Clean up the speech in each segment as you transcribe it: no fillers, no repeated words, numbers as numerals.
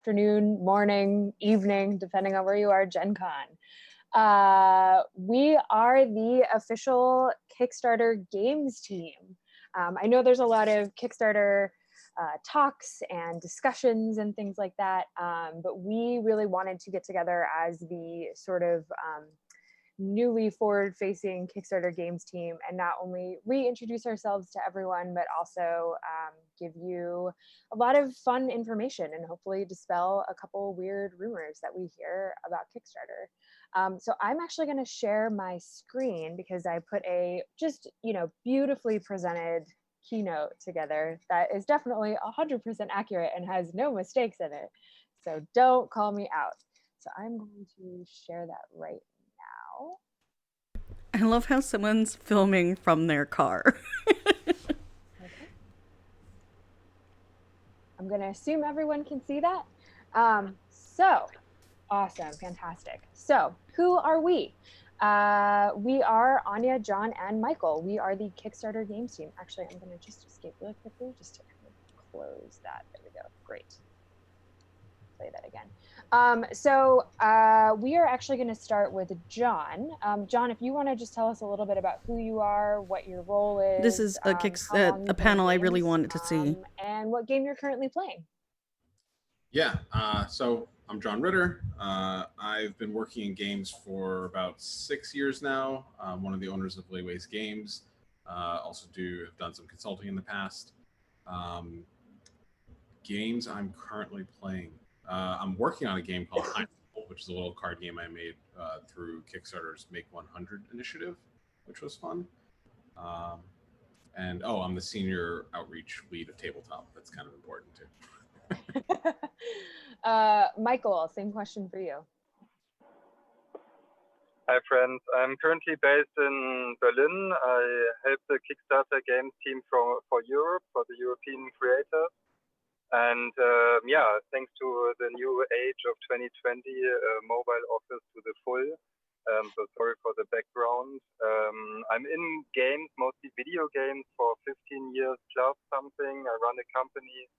afternoon, morning, evening, depending on where you are, Gen Con. We are the official Kickstarter games team. I know there's a lot of Kickstarter talks and discussions and things like that, but we really wanted to get together as the sort of newly forward-facing Kickstarter games team and not only reintroduce ourselves to everyone, but also give you a lot of fun information and hopefully dispel a couple weird rumors that we hear about Kickstarter. So I'm actually going to share my screen because I put a just, beautifully presented keynote together that is definitely 100% accurate and has no mistakes in it. So don't call me out. So I'm going to share that right now. I love how someone's filming from their car. Okay. I'm going to assume everyone can see that. So awesome, fantastic. So who are we? We are Anya, John, and Michael. We are the Kickstarter games team. Actually, I'm going to just escape really quickly just to kind of close that. There we go. Great. Play that again. So we are actually going to start with John. John, if you want to just tell us a little bit about who you are, what your role is. This is a panel I really wanted to see. And what game you're currently playing. Yeah, so I'm John Ritter. I've been working in games for about 6 years now. I'm one of the owners of Layways Games. Also have done some consulting in the past. Games I'm currently playing. I'm working on a game called Untitled, which is a little card game I made through Kickstarter's Make 100 initiative, which was fun. And I'm the senior outreach lead of Tabletop. That's kind of important too. Michael, same question for you. Hi friends, I'm currently based in Berlin. I help the Kickstarter games team for Europe, for the European creators. And thanks to the new age of 2020, mobile office to the full. So sorry for the background. I'm in games, mostly video games, for 15 years plus something. I run a company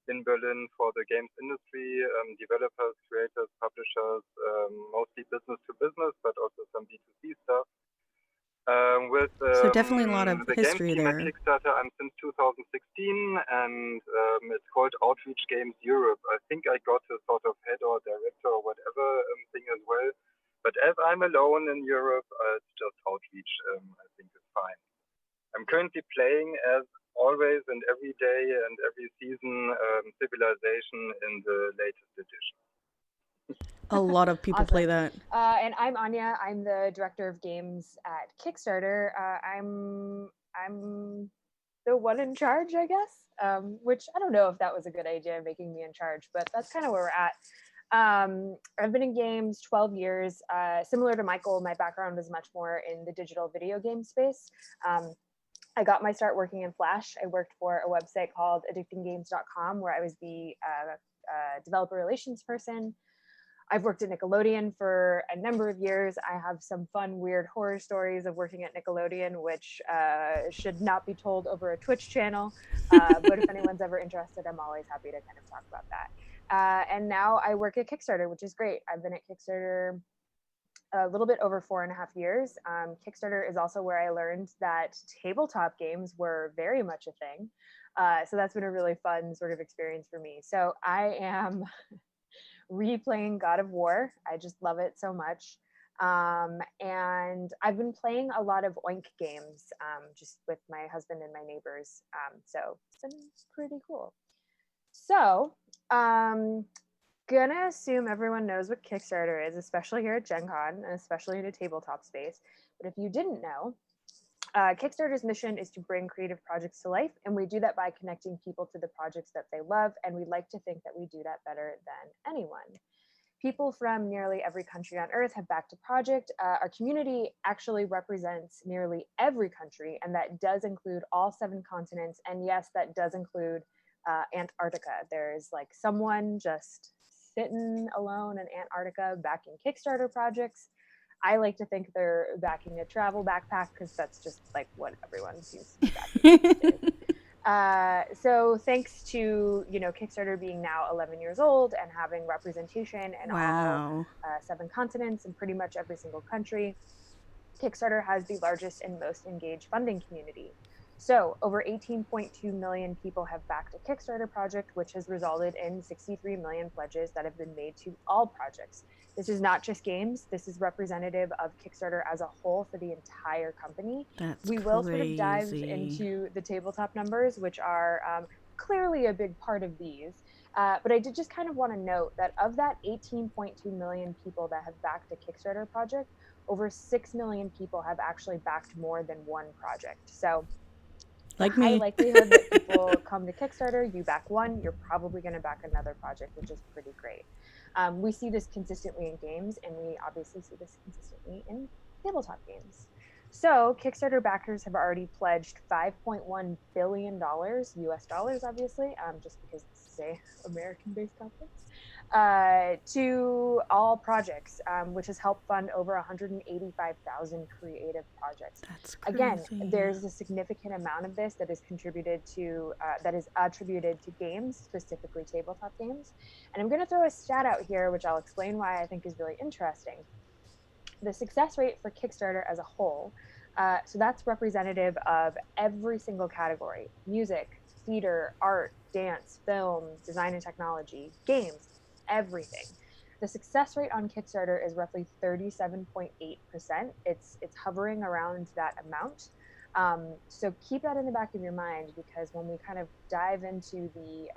in Berlin for the games industry, developers, creators, publishers, mostly business to business, but also some B2C stuff. So definitely a lot of history there. At Kickstarter, I'm since 2016, and it's called Outreach Games Europe. I think I got a sort of head or director or whatever thing as well. But as I'm alone in Europe, it's just Outreach. I think it's fine. I'm currently playing, as always and every day and every season, Civilization in the latest edition. A lot of people Awesome. play that. And I'm Anya. I'm the director of games at Kickstarter. I'm the one in charge, I guess, which I don't know if that was a good idea, making me in charge, but that's kind of where we're at. I've been in games 12 years. Similar to Michael, my background is much more in the digital video game space. I got my start working in Flash. I worked for a website called addictinggames.com where I was the developer relations person. I've worked at Nickelodeon for a number of years. I have some fun, weird horror stories of working at Nickelodeon, which should not be told over a Twitch channel. But if anyone's ever interested, I'm always happy to kind of talk about that. And now I work at Kickstarter, which is great. I've been at Kickstarter a little bit over 4.5 years. Kickstarter is also where I learned that tabletop games were very much a thing. So that's been a really fun sort of experience for me. So I am replaying God of War. I just love it so much. And I've been playing a lot of Oink games just with my husband and my neighbors. So it's been pretty cool. So gonna assume everyone knows what Kickstarter is, especially here at Gen Con and especially in a tabletop space. But if you didn't know, Kickstarter's mission is to bring creative projects to life, and we do that by connecting people to the projects that they love, and we like to think that we do that better than anyone. People from nearly every country on Earth have backed a project. Our community actually represents nearly every country, and that does include all 7 continents, and yes, that does include Antarctica. There's like someone just sitting alone in Antarctica backing Kickstarter projects. I like to think they're backing a travel backpack because that's just like what everyone seems to be backing. So thanks to, Kickstarter being now 11 years old and having representation in all 7 continents and pretty much every single country, Kickstarter has the largest and most engaged funding community. So over 18.2 million people have backed a Kickstarter project, which has resulted in 63 million pledges that have been made to all projects. This is not just games. This is representative of Kickstarter as a whole for the entire company. That's we will sort of dive crazy. into the tabletop numbers, which are clearly a big part of these. But I did just kind of want to note that of that 18.2 million people that have backed a Kickstarter project, over 6 million people have actually backed more than one project. So like high me. likelihood that people come to Kickstarter, you back one, you're probably going to back another project, which is pretty great. We see this consistently in games, and we obviously see this consistently in tabletop games. So Kickstarter backers have already pledged $5.1 billion US dollars, obviously, just because this is a American-based conference, to all projects, which has helped fund over 185,000 creative projects. That's crazy. Again, there's a significant amount of this that is that is attributed to games, specifically tabletop games. And I'm going to throw a stat out here, which I'll explain why I think is really interesting. The success rate for Kickstarter as a whole, so that's representative of every single category: music, theater, art, dance, film, design and technology, games, everything. The success rate on Kickstarter is roughly 37.8%. It's hovering around that amount. So keep that in the back of your mind, because when we kind of dive into the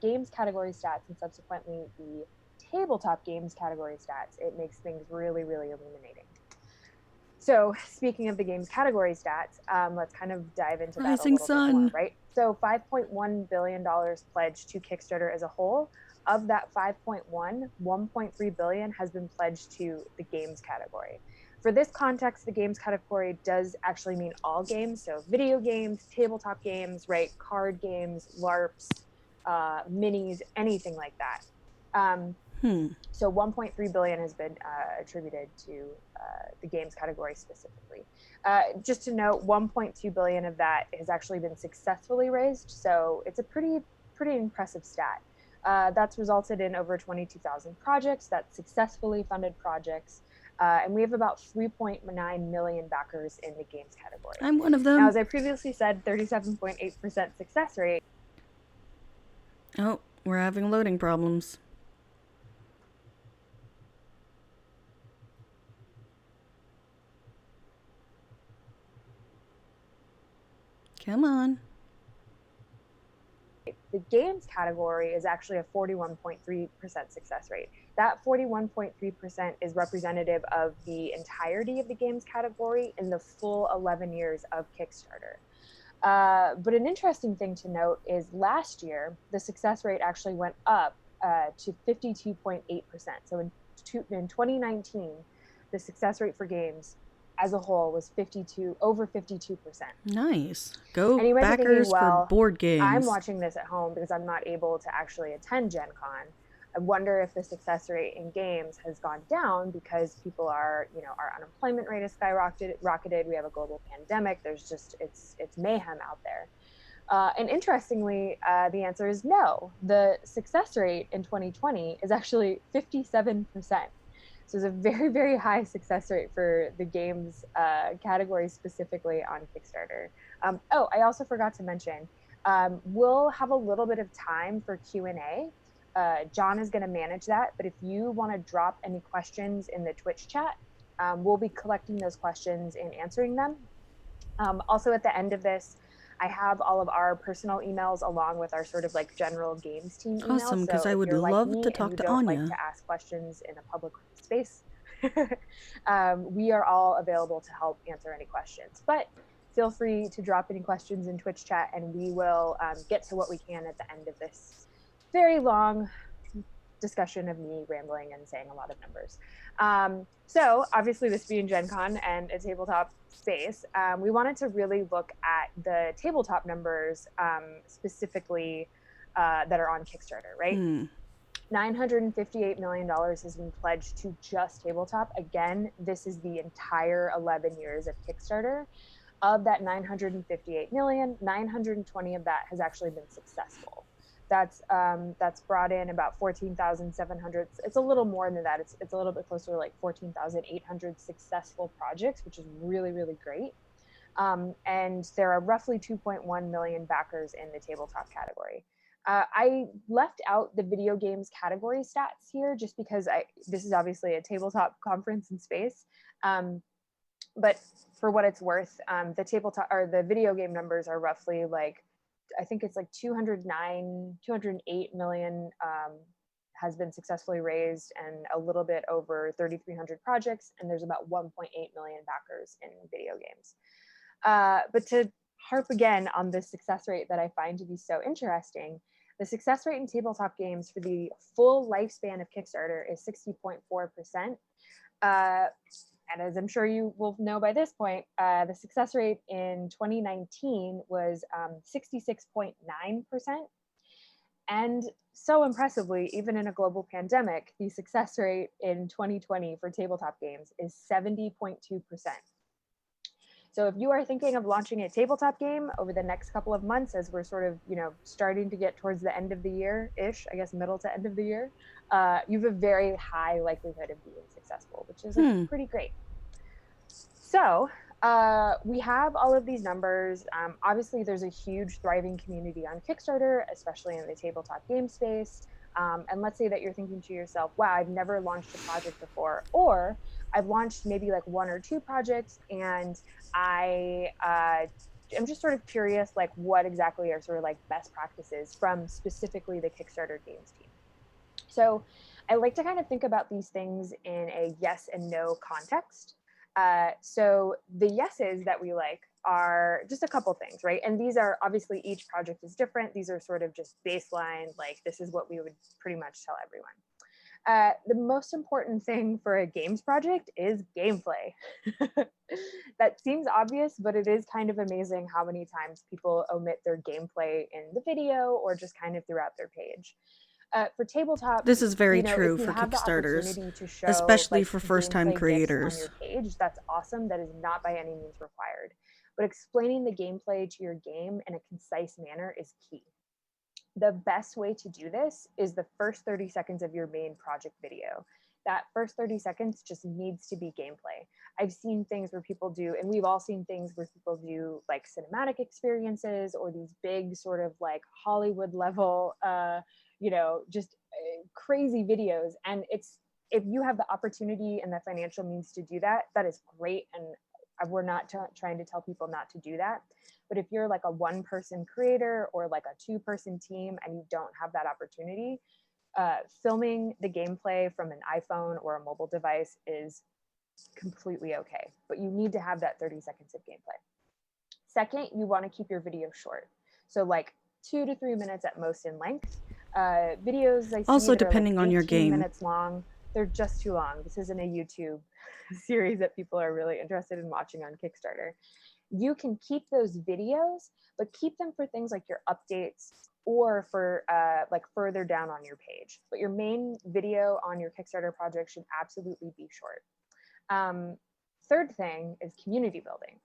games category stats and subsequently the tabletop games category stats, it makes things really, really illuminating. So speaking of the games category stats, let's kind of dive into that a little bit more, right? So $5.1 billion pledged to Kickstarter as a whole. Of that 5.1, 1.3 billion has been pledged to the games category. For this context, the games category does actually mean all games. So video games, tabletop games, right? Card games, LARPs, minis, anything like that. So 1.3 billion has been attributed to the games category specifically. Just to note, 1.2 billion of that has actually been successfully raised. So it's a pretty impressive stat. That's resulted in over 22,000 projects, that's successfully funded projects. And we have about 3.9 million backers in the games category. I'm one of them. Now, as I previously said, 37.8% success rate. Oh, we're having loading problems. Come on. The games category is actually a 41.3% success rate. That 41.3% is representative of the entirety of the games category in the full 11 years of Kickstarter. But an interesting thing to note is last year, the success rate actually went up to 52.8%. So in 2019, the success rate for games as a whole was over 52%. Nice. Go and you might backers be thinking, well, for board games. I'm watching this at home because I'm not able to actually attend Gen Con. I wonder if the success rate in games has gone down because people are, our unemployment rate has skyrocketed. We have a global pandemic. There's just, it's mayhem out there. And interestingly, the answer is no. The success rate in 2020 is actually 57%. So it's a very, very high success rate for the games category specifically on Kickstarter. I also forgot to mention, we'll have a little bit of time for Q&A. John is going to manage that, but if you want to drop any questions in the Twitch chat, we'll be collecting those questions and answering them. Also, at the end of this, I have all of our personal emails along with our sort of like general games team emails. Awesome, because so I would love to talk to Anya. Like to ask questions in a public space, we are all available to help answer any questions. But feel free to drop any questions in Twitch chat, and we will get to what we can at the end of this very long discussion of me rambling and saying a lot of numbers. So obviously, this being Gen Con and a tabletop space, we wanted to really look at the tabletop numbers specifically that are on Kickstarter, right? $958 million has been pledged to just tabletop. Again, this is the entire 11 years of Kickstarter. Of that 958 million, 920 of that has actually been successful. That's brought in about 14,700. It's a little more than that. It's a little bit closer to like 14,800 successful projects, which is really, really great. And there are roughly 2.1 million backers in the tabletop category. I left out the video games category stats here just because this is obviously a tabletop conference in space. But for what it's worth, the tabletop or the video game numbers are roughly like, I think it's like 208 million has been successfully raised, and a little bit over 3,300 projects, and there's about 1.8 million backers in video games. But to harp again on the success rate that I find to be so interesting, the success rate in tabletop games for the full lifespan of Kickstarter is 60.4%. And as I'm sure you will know by this point, the success rate in 2019 was 66.9%. And so impressively, even in a global pandemic, the success rate in 2020 for tabletop games is 70.2%. So if you are thinking of launching a tabletop game over the next couple of months, as we're sort of, starting to get towards the end of the year-ish, I guess middle to end of the year, you have a very high likelihood of being successful, which is pretty great. So we have all of these numbers. Obviously, there's a huge thriving community on Kickstarter, especially in the tabletop game space. And let's say that you're thinking to yourself, wow, I've never launched a project before, or I've launched maybe like 1 or 2 projects, and I'm just sort of curious, like what exactly are sort of like best practices from specifically the Kickstarter games team. So I like to kind of think about these things in a yes and no context. So the yeses that we like are just a couple things, right? And these are obviously, each project is different. These are sort of just baseline, like this is what we would pretty much tell everyone. The most important thing for a games project is gameplay. That seems obvious, but it is kind of amazing how many times people omit their gameplay in the video or just kind of throughout their page. For tabletop, This is very true if you for have the Kickstarters, opportunity to show, especially like, for first-time gameplay GIFs creators. on your page, that's awesome. That is not by any means required. But explaining the gameplay to your game in a concise manner is key. The best way to do this is the first 30 seconds of your main project video. That first 30 seconds just needs to be gameplay. I've seen things where people do, and we've all seen things where people do like cinematic experiences or these big sort of like Hollywood level, just crazy videos. And if you have the opportunity and the financial means to do that, that is great. And we're not trying to tell people not to do that. But if you're like a 1-person creator or like a 2-person team and you don't have that opportunity, filming the gameplay from an iPhone or a mobile device is completely okay. But you need to have that 30 seconds of gameplay. Second, you want to keep your video short. So like 2 to 3 minutes at most in length. Videos I see Also, that depending are like on your 18 game. minutes long, they're just too long. This isn't a YouTube series that people are really interested in watching on Kickstarter. You can keep those videos, but keep them for things like your updates or for like further down on your page. But your main video on your Kickstarter project should absolutely be short. Third thing is community building.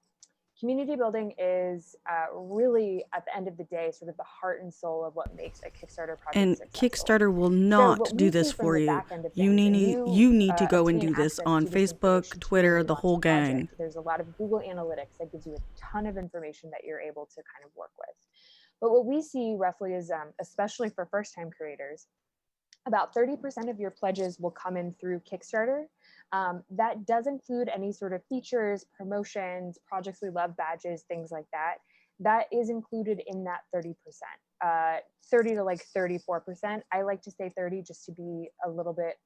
Community building is really, at the end of the day, sort of the heart and soul of what makes a Kickstarter project And successful. Kickstarter will not do this for you. You need to go and do this on Facebook, Twitter, the whole gang. There's a lot of Google Analytics that gives you a ton of information that you're able to kind of work with. But what we see roughly is, especially for first-time creators, about 30% of your pledges will come in through Kickstarter. That does include any sort of features, promotions, projects we love, badges, things like that. That is included in that 30%. 30 to like 34%. I like to say 30 just to be a little bit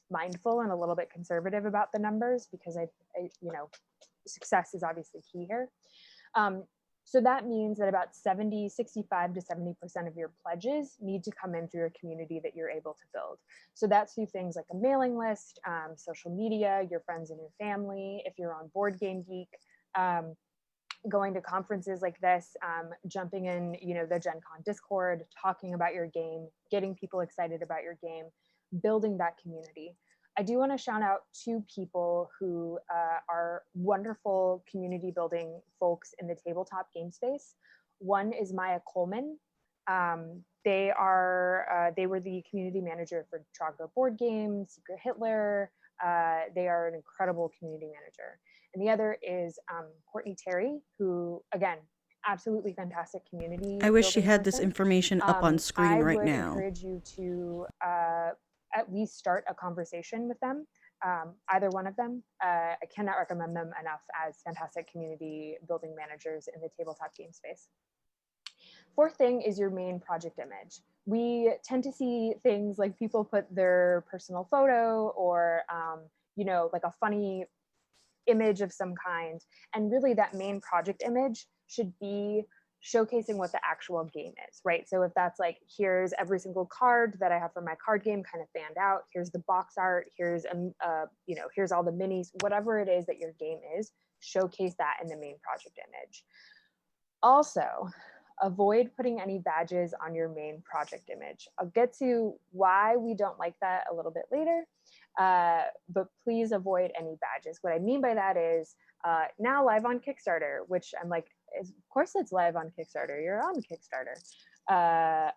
mindful and a little bit conservative about the numbers, because I success is obviously key here. So that means that about 65 to 70% of your pledges need to come in through a community that you're able to build. So that's through things like a mailing list, social media, your friends and your family, if you're on Board Game Geek, going to conferences like this, jumping in, the Gen Con Discord, talking about your game, getting people excited about your game, building that community. I do want to shout out 2 people who are wonderful community building folks in the tabletop game space. One is Maya Coleman. They were the community manager for Trogdor Board Game, Secret Hitler. They are an incredible community manager. And the other is Courtney Terry, who, again, absolutely fantastic community. I wish she had this information up on screen right now. I would encourage you to at least start a conversation with them, either one of them. I cannot recommend them enough as fantastic community building managers in the tabletop game space. 4th thing is your main project image. We tend to see things like people put their personal photo or, you know, like a funny image of some kind. And really that main project image should be showcasing what the actual game is, right? So if that's like, here's every single card that I have for my card game kind of fanned out, here's the box art, here's, you know, here's all the minis, whatever it is that your game is, showcase that in the main project image. Also, avoid putting any badges on your main project image. I'll get to why we don't like that a little bit later, but please avoid any badges. What I mean by that is now live on Kickstarter, which I'm like, of course it's live on Kickstarter, you're on Kickstarter,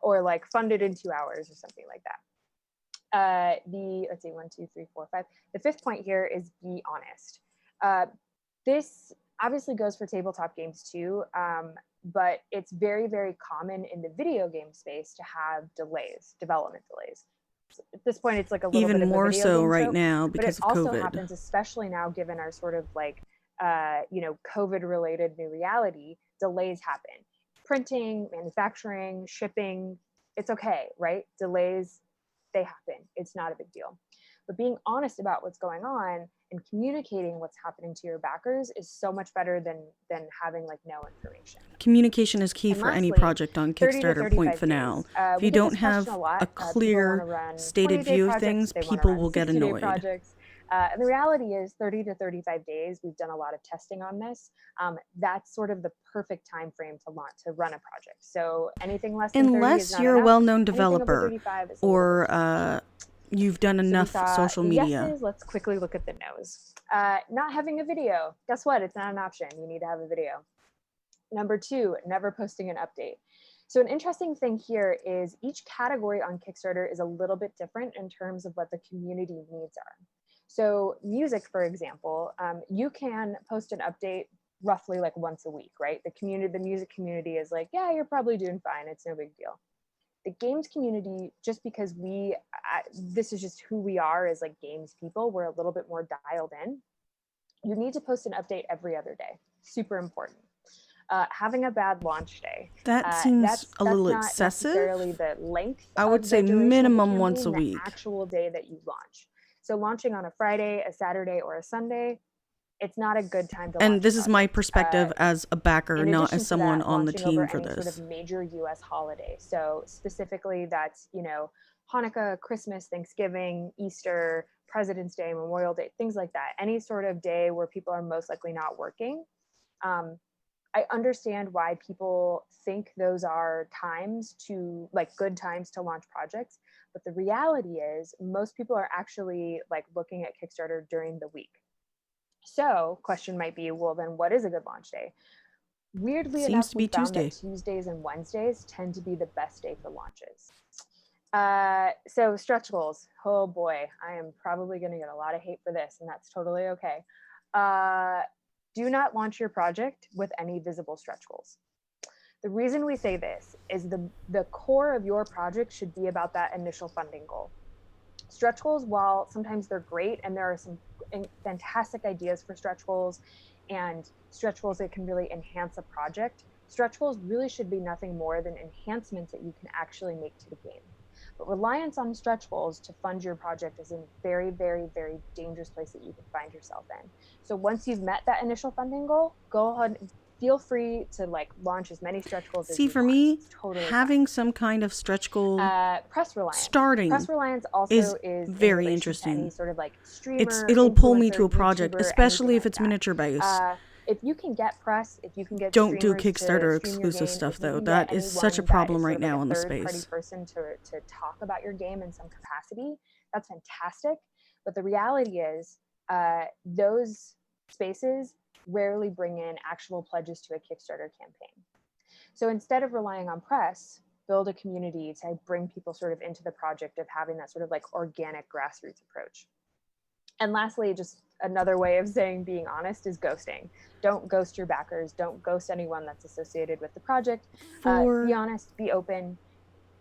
or like funded in 2 hours or something like that. Let's see, 1, 2, 3, 4, 5. The 5th point here is be honest. This obviously goes for tabletop games too, but it's very, very common in the video game space to have delays, development delays. At this point, it's like a little even bit more of a so right now because of COVID. But it also happens, especially now, given our sort of like, you know, COVID-related new reality, delays happen. Printing, manufacturing, shipping, it's okay, right? Delays, they happen. It's not a big deal. But being honest about what's going on and communicating what's happening to your backers is so much better than having like no information. Communication is key for any project on Kickstarter, point final. If you don't have a clear stated view of things, people will get annoyed. And the reality is 30 to 35 days, we've done a lot of testing on this. That's sort of the perfect time frame to run a project. So anything less than 30 is unless not you're enough. a well-known Anything developer over 35 is or you've done enough social media. Yeses, let's quickly look at the no's. Not having a video. Guess what? It's not an option. You need to have a video. Number 2, never posting an update. So an interesting thing here is each category on Kickstarter is a little bit different in terms of what the community needs are. So music, for example, you can post an update roughly like once a week, right? The music community is like, yeah, you're probably doing fine. It's no big deal. The games community, just because this is just who we are as like games people, we're a little bit more dialed in. You need to post an update every other day. Super important. Having a bad launch day. That seems a little excessive. Necessarily the length. I would say minimum once a week. The actual day that you launch. So launching on a Friday, a Saturday, or a Sunday, it's not a good time to launch. And this is my perspective as a backer, not as someone on the team for this. Sort of major U.S. holiday. So specifically, that's, you know, Hanukkah, Christmas, Thanksgiving, Easter, President's Day, Memorial Day, things like that. Any sort of day where people are most likely not working. I understand why people think those are times to, like, good times to launch projects, but the reality is most people are actually like looking at Kickstarter during the week. So question might be, well, then what is a good launch day? Weirdly enough, we found that Tuesdays and Wednesdays tend to be the best day for launches. So stretch goals. Oh boy, I am probably going to get a lot of hate for this, and that's totally okay. Do not launch your project with any visible stretch goals. The reason we say this is the core of your project should be about that initial funding goal. Stretch goals, while sometimes they're great, and there are some fantastic ideas for stretch goals and stretch goals that can really enhance a project, stretch goals really should be nothing more than enhancements that you can actually make to the game. But reliance on stretch goals to fund your project is a very, very, very dangerous place that you can find yourself in. So once you've met that initial funding goal, go ahead and feel free to like launch as many stretch goals as you want. See, for me, totally having some kind of stretch goal press reliance. Starting press reliance also is very interesting. Any sort of like streamer, it'll pull me to a project, YouTuber, especially if it's like miniature based. If you can get press, if you can get don't do Kickstarter exclusive stuff though. That is such a problem right now in the space. Third-party person to talk about your game in some capacity, that's fantastic. But the reality is those spaces rarely bring in actual pledges to a Kickstarter campaign. So instead of relying on press, build a community to bring people sort of into the project of having that sort of like organic grassroots approach. And lastly, just another way of saying being honest is ghosting. Don't ghost your backers. Don't ghost anyone that's associated with the project. Be honest, be open.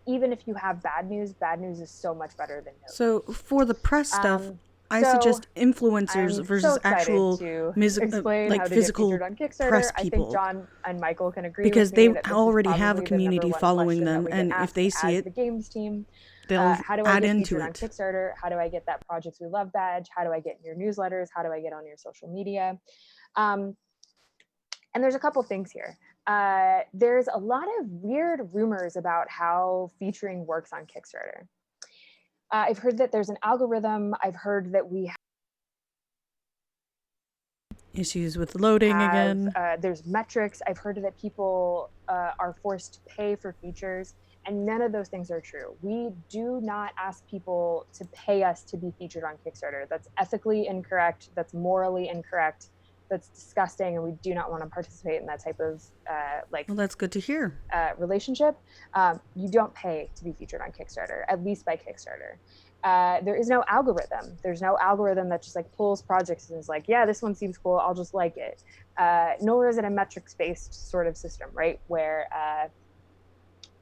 Even if you have bad news is so much better than no. So for the press stuff, I suggest influencers versus actual like physical press people. I think John and Michael can agree because with me they that already have a community following them, and if they see it, the games team, they'll how do I add get into featured it. on Kickstarter? How do I get that Projects We Love badge? How do I get in your newsletters? How do I get on your social media? And there's a couple things here. There's a lot of weird rumors about how featuring works on Kickstarter. I've heard that there's an algorithm. I've heard that we have issues with loading again. There's metrics. I've heard that people are forced to pay for features, and none of those things are true. We do not ask people to pay us to be featured on Kickstarter. That's ethically incorrect. That's morally incorrect. That's disgusting, and we do not want to participate in that type of well, that's good to hear. Relationship. You don't pay to be featured on Kickstarter, at least by Kickstarter. There is no algorithm. There's no algorithm that just like pulls projects and is like, yeah, this one seems cool, I'll just like it. Nor is it a metrics-based sort of system, right? Where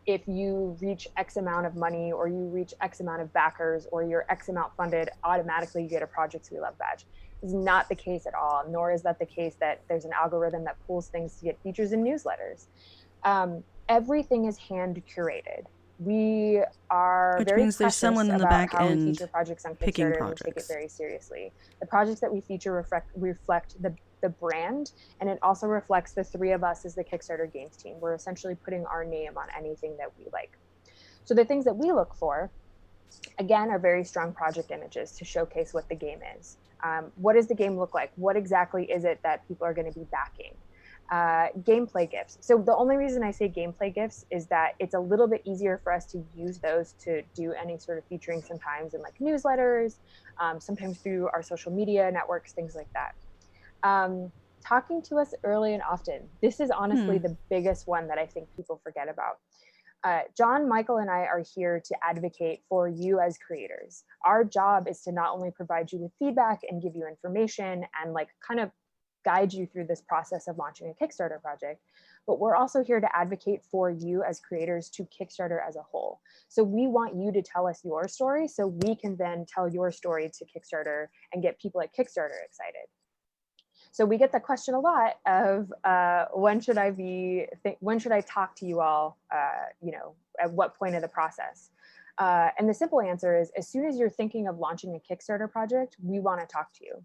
if you reach X amount of money, or you reach X amount of backers, or you're X amount funded, automatically you get a Projects We Love badge. Is not the case at all, nor is that the case that there's an algorithm that pulls things to get features in newsletters. Everything is hand curated. We are Which very means there's someone in the back how end we feature projects on picking Kickstarter, projects. and we take it very seriously. The projects that we feature reflect the brand, and it also reflects the three of us as the Kickstarter games team. We're essentially putting our name on anything that we like. So the things that we look for, again, are very strong project images to showcase what the game is. What does the game look like? What exactly is it that people are going to be backing? Gameplay GIFs. So the only reason I say gameplay GIFs is that it's a little bit easier for us to use those to do any sort of featuring, sometimes in like newsletters, sometimes through our social media networks, things like that. Talking to us early and often. This is honestly the biggest one that I think people forget about. John, Michael, and I are here to advocate for you as creators. Our job is to not only provide you with feedback and give you information and like kind of guide you through this process of launching a Kickstarter project, but we're also here to advocate for you as creators to Kickstarter as a whole. So we want you to tell us your story so we can then tell your story to Kickstarter and get people at Kickstarter excited. So we get the question a lot of when should I talk to you all, at what point of the process? And the simple answer is, as soon as you're thinking of launching a Kickstarter project, we want to talk to you.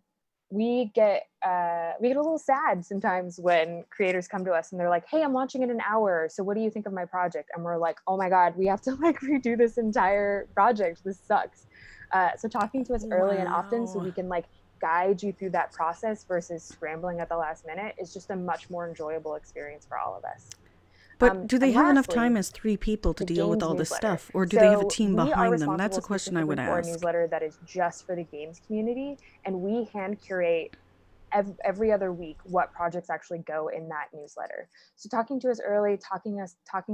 We get a little sad sometimes when creators come to us and they're like, hey, I'm launching in an hour, so what do you think of my project? And we're like, oh my God, we have to like redo this entire project. This sucks. So talking to us early and often so we can like guide you through that process versus scrambling at the last minute is just a much more enjoyable experience for all of us. But do they have enough time as 3 people to deal with all this stuff, or do they have a team behind them? That's a question I would ask. For a newsletter that is just for the games community, and we hand curate every other week what projects actually go in that newsletter. So talking to us early, talking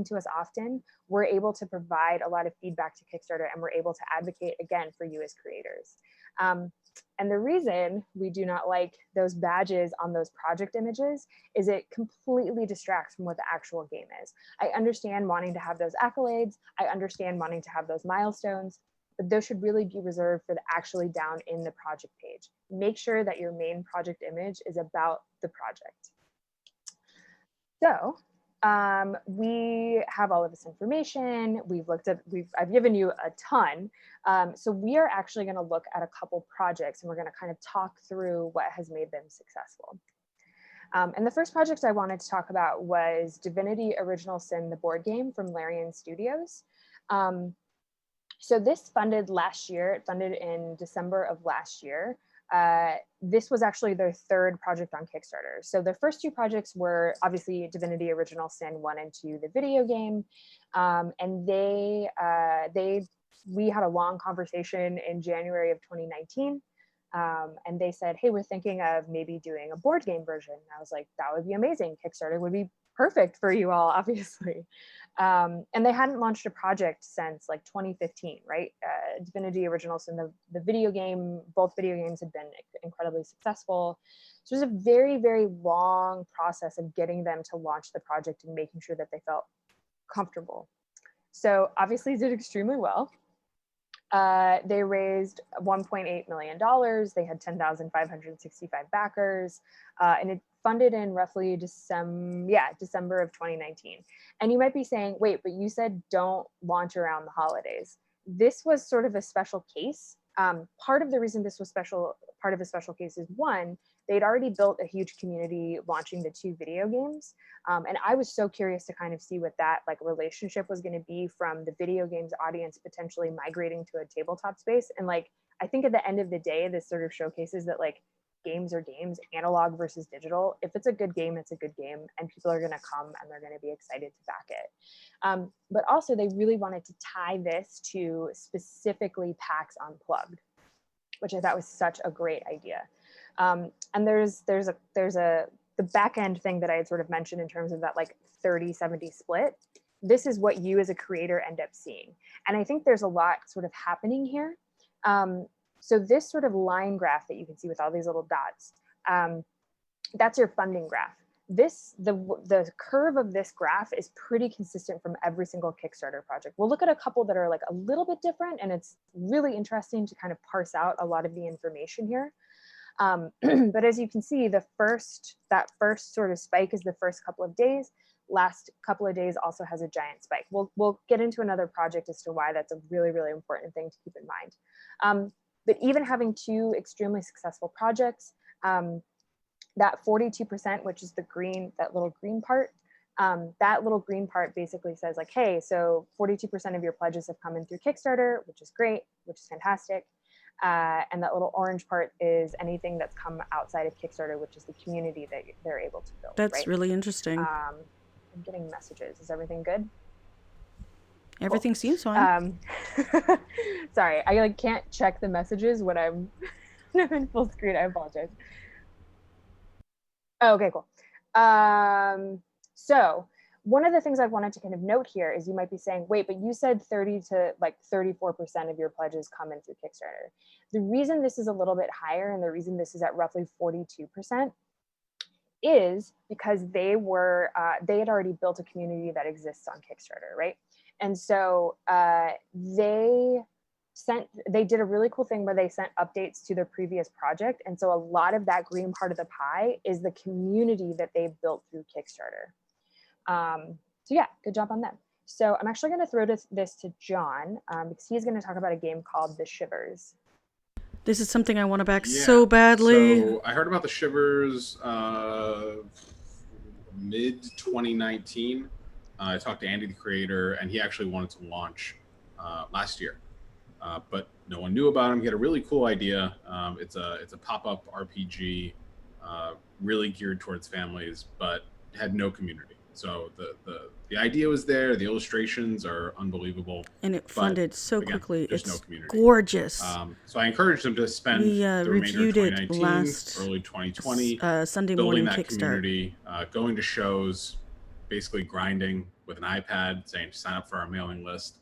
to us often, we're able to provide a lot of feedback to Kickstarter, and we're able to advocate again for you as creators. And the reason we do not like those badges on those project images is it completely distracts from what the actual game is. I understand wanting to have those accolades. I understand wanting to have those milestones, but those should really be reserved for the actually down in the project page. Make sure that your main project image is about the project. So we have all of this information. I've given you a ton. So we are actually going to look at a couple projects, and we're going to kind of talk through what has made them successful. And the first project I wanted to talk about was Divinity Original Sin, the board game from Larian Studios. So this funded last year. It funded in December of last year. This was actually their third project on Kickstarter. So the first 2 projects were obviously Divinity Original Sin 1 and 2, the video game. And we had a long conversation in January of 2019. And they said, hey, we're thinking of maybe doing a board game version. And I was like, that would be amazing. Kickstarter would be perfect for you all, obviously. And they hadn't launched a project since like 2015, right? Divinity Originals and the video game, both video games had been incredibly successful. So it was a very, very long process of getting them to launch the project and making sure that they felt comfortable. So obviously did extremely well. They raised $1.8 million. They had 10,565 backers, and it funded in roughly December of 2019. And you might be saying, wait, but you said don't launch around the holidays. This was sort of a special case. Part of the reason this was part of a special case is, one, they'd already built a huge community launching the 2 video games. And I was so curious to kind of see what that like relationship was going to be from the video games audience potentially migrating to a tabletop space. And like, I think at the end of the day, this sort of showcases that like games are games, analog versus digital. If it's a good game, it's a good game, and people are going to come and they're going to be excited to back it. But also they really wanted to tie this to specifically PAX Unplugged, which I thought was such a great idea. And there's the back end thing that I had sort of mentioned in terms of that like 30-70 split. This is what you as a creator end up seeing. And I think there's a lot sort of happening here. So this sort of line graph that you can see with all these little dots, that's your funding graph. The curve of this graph is pretty consistent from every single Kickstarter project. We'll look at a couple that are like a little bit different, and it's really interesting to kind of parse out a lot of the information here. But as you can see, that first sort of spike is the first couple of days. Last couple of days also has a giant spike. We'll get into another project as to why that's a really, really important thing to keep in mind. But even having 2 extremely successful projects, that 42%, which is the green, that little green part, basically says like, hey, so 42% of your pledges have come in through Kickstarter, which is great, which is fantastic. And that little orange part is anything that's come outside of Kickstarter, which is the community that they're able to build. That's right? really interesting. I'm getting messages. Is everything good? Everything cool. Seems fine. Sorry, I like can't check the messages when I'm in full screen. I apologize. Oh, okay, cool. So one of the things I wanted to kind of note here is you might be saying, wait, but you said 30 to like 34% of your pledges come in through Kickstarter. The reason this is a little bit higher and the reason this is at roughly 42% is because they had already built a community that exists on Kickstarter, right? And so they did a really cool thing where they sent updates to their previous project. And so a lot of that green part of the pie is the community that they've built through Kickstarter. So yeah, good job on them. So I'm actually going to throw this to John because he's going to talk about a game called The Shivers. This is something I want to back so badly. So I heard about The Shivers mid-2019. I talked to Andy, the creator, and he actually wanted to launch last year. But no one knew about him. He had a really cool idea. It's a pop-up RPG, really geared towards families, but had no community. So the idea was there. The illustrations are unbelievable, and it funded so quickly. There's it's no community. Gorgeous. So I encouraged them to spend the remainder of 2019, early 2020, Sunday building morning that Kickstarter. community, going to shows, basically grinding with an iPad, saying sign up for our mailing list.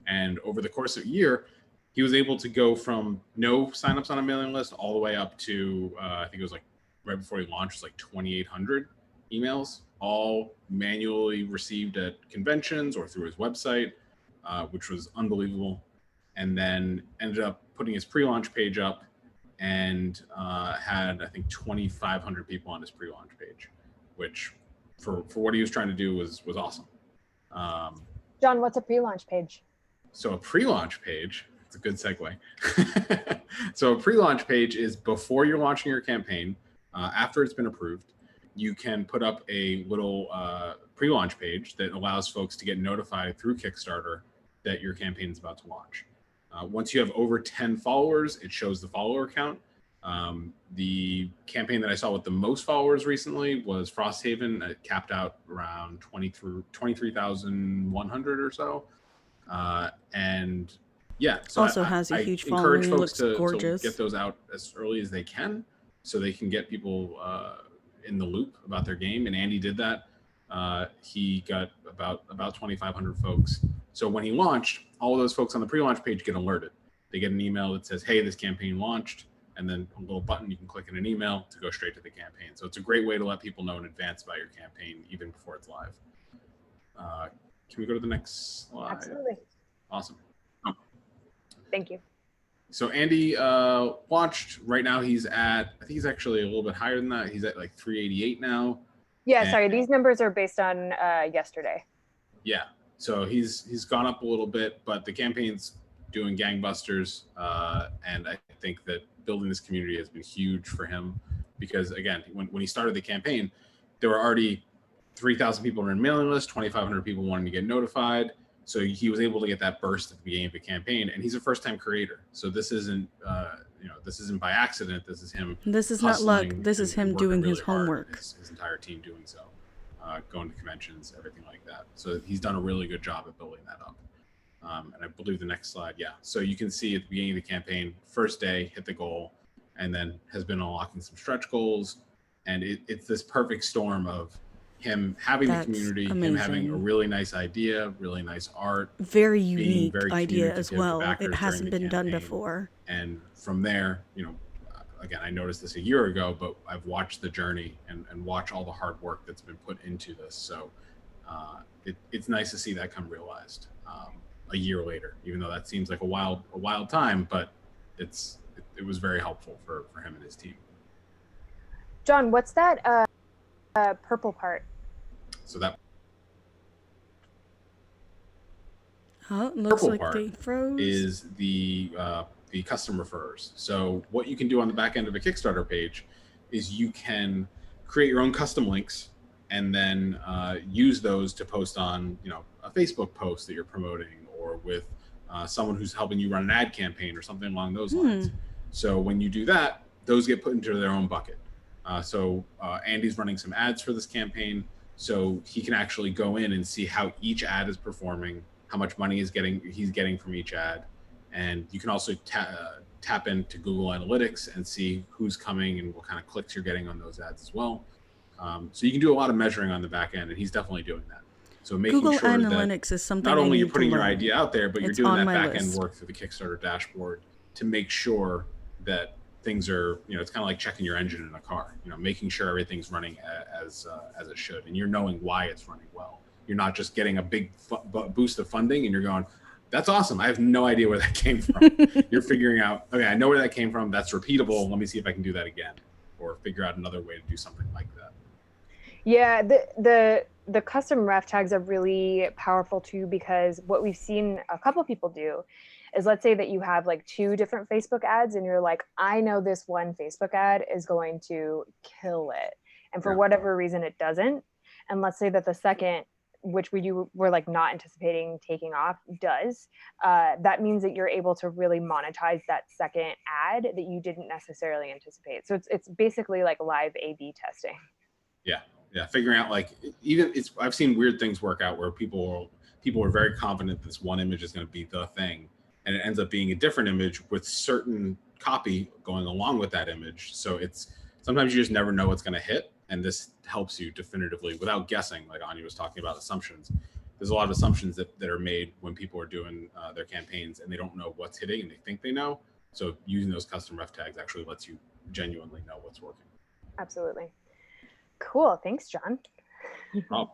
And over the course of a year, he was able to go from no signups on a mailing list all the way up to I think it was like right before he launched, was like 2,800 emails, all manually received at conventions or through his website, which was unbelievable. And then ended up putting his pre-launch page up and had, I think, 2,500 people on his pre-launch page, which for what he was trying to do was awesome. John, what's a pre-launch page? So a pre-launch page, it's a good segue. So a pre-launch page is before you're launching your campaign, after it's been approved. You can put up a little pre-launch page that allows folks to get notified through Kickstarter that your campaign is about to launch. Once you have over 10 followers, it shows the follower count. The campaign that I saw with the most followers recently was Frosthaven. It capped out around 23,100 or so. And Yeah. So also has a huge following. Encourage folks to get those out as early as they can, so they can get people in the loop about their game. And Andy did that. He got about 2,500 folks. So when he launched, all of those folks on the pre-launch page get alerted. They get an email that says, "Hey, this campaign launched," and then a little button you can click in an email to go straight to the campaign. So it's a great way to let people know in advance about your campaign, even before it's live. Can we go to the next slide? Absolutely. Awesome. Thank you. So Andy launched. Right now he's at, I think he's actually a little bit higher than that. He's at like 388 now. Yeah, sorry, these numbers are based on yesterday. Yeah, so he's gone up a little bit, but the campaign's doing gangbusters. And I think that building this community has been huge for him, because again, when he started the campaign, there were already 3,000 people on a mailing list, 2,500 people wanting to get notified. So he was able to get that burst at the beginning of the campaign, and he's a first-time creator. So this isn't, this isn't by accident. This is him. This is not luck. This is him doing really his homework. His entire team doing so, going to conventions, everything like that. So he's done a really good job at building that up. And I believe the next slide, yeah. So you can see at the beginning of the campaign, first day hit the goal, and then has been unlocking some stretch goals, and it's this perfect storm of him having the community, him having a really nice idea, really nice art, very unique idea as well. It hasn't been done before. And from there, again, I noticed this a year ago, but I've watched the journey and watch all the hard work that's been put into this. So it's nice to see that come realized a year later, even though that seems like a wild time, but it was very helpful for him and his team. John, what's that purple part? So that looks purple like part they froze. Is the custom referrers. So what you can do on the back end of a Kickstarter page is you can create your own custom links and then use those to post on a Facebook post that you're promoting, or with someone who's helping you run an ad campaign or something along those lines. So when you do that, those get put into their own bucket. So Andy's running some ads for this campaign, so he can actually go in and see how each ad is performing, how much money he's getting from each ad. And you can also tap into Google Analytics and see who's coming and what kind of clicks you're getting on those ads as well. So you can do a lot of measuring on the back end, and he's definitely doing that. So making Google sure Analytics that is something not only you're putting your idea out there, but you're doing that back end work through the Kickstarter dashboard to make sure that things are, it's kind of like checking your engine in a car, making sure everything's running as it should, and you're knowing why it's running well. You're not just getting a big boost of funding and you're going, that's awesome, I have no idea where that came from. You're figuring out, okay, I know where that came from, that's repeatable, let me see if I can do that again, or figure out another way to do something like that. Yeah, the custom ref tags are really powerful too, because what we've seen a couple people do is, let's say that you have like 2 different Facebook ads and you're like, I know this one Facebook ad is going to kill it. And for whatever reason it doesn't. And let's say that the second, which we're like not anticipating taking off, does. That means that you're able to really monetize that second ad that you didn't necessarily anticipate. So it's basically like live A/B testing. Yeah, figuring out I've seen weird things work out where people are very confident this one image is going to be the thing, and it ends up being a different image with certain copy going along with that image. So sometimes you just never know what's going to hit, and this helps you definitively without guessing. Like Anya was talking about assumptions. There's a lot of assumptions that are made when people are doing their campaigns and they don't know what's hitting and they think they know. So using those custom ref tags actually lets you genuinely know what's working. Absolutely. Cool. Thanks, John. Oh.